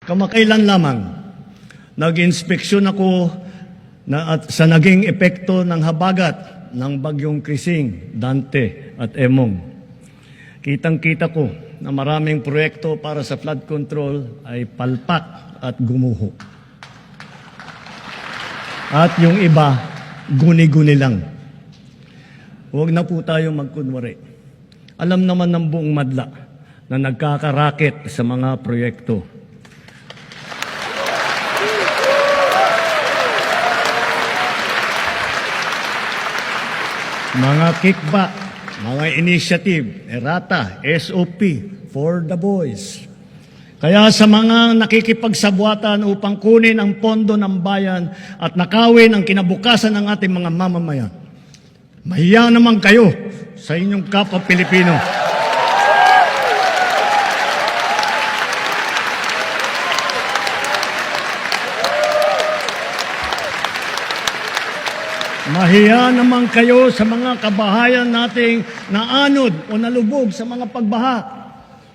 Kamakailan lamang, nag-inspeksyon ako sa naging epekto ng habagat ng bagyong Krising, Dante at Emong. Kitang-kita ko na maraming proyekto para sa flood control ay palpak at gumuho. At yung iba, guni-guni lang. Huwag na po tayo magkunwari. Alam naman ng buong madla na nagkakaraket sa mga proyekto. Mga kickback, mga initiative, errata, SOP, for the boys. Kaya sa mga nakikipagsabwatan upang kunin ang pondo ng bayan at nakawin ang kinabukasan ng ating mga mamamayan, mahiya naman kayo sa inyong kapwa Pilipino. Mahiya naman kayo sa mga kabahayan nating naanod o nalubog sa mga pagbaha.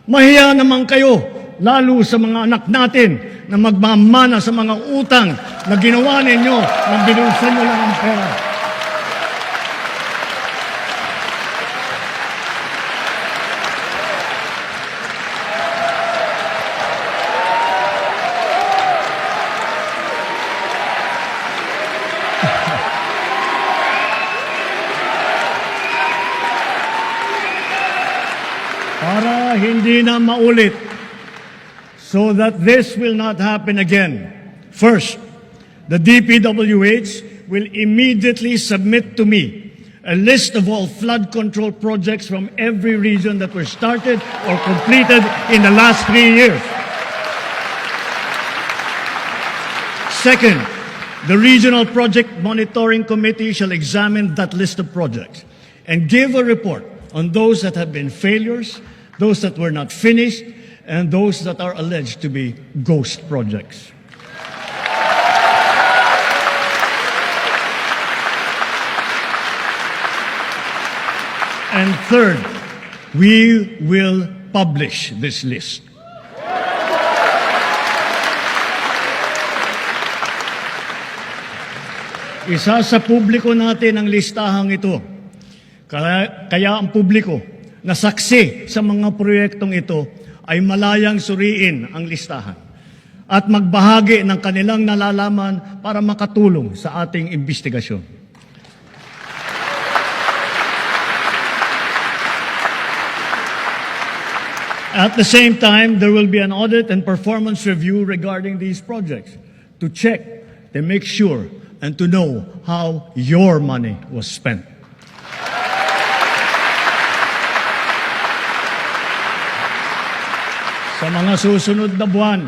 Mahiya naman kayo, lalo sa mga anak natin na magmamana sa mga utang na ginawa ninyo na binulsan nyo lang ang pera. Para hindi na maulit, so that this will not happen again. First, the DPWH will immediately submit to me a list of all flood control projects from every region that were started or completed in the last 3 years. Second, the Regional Project Monitoring Committee shall examine that list of projects and give a report on those that have been failures, those that were not finished, and those that are alleged to be ghost projects. And third, we will publish this list. Isa sa publiko natin ang listahang ito. Kaya ang publiko na saksi sa mga proyektong ito ay malayang suriin ang listahan at magbahagi ng kanilang nalalaman para makatulong sa ating investigasyon. At the same time, there will be an audit and performance review regarding these projects to check, to make sure, and to know how your money was spent. Sa mga susunod na buwan,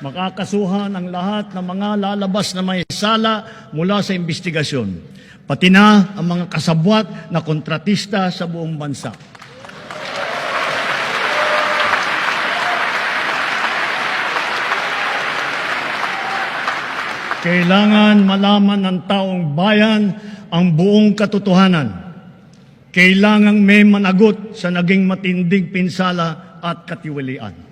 makakasuhan ang lahat ng mga lalabas na may sala mula sa investigasyon, pati na ang mga kasabwat na kontratista sa buong bansa. Kailangan malaman ng taong bayan ang buong katotohanan. Kailangang may managot sa naging matinding pinsala at katiwalian.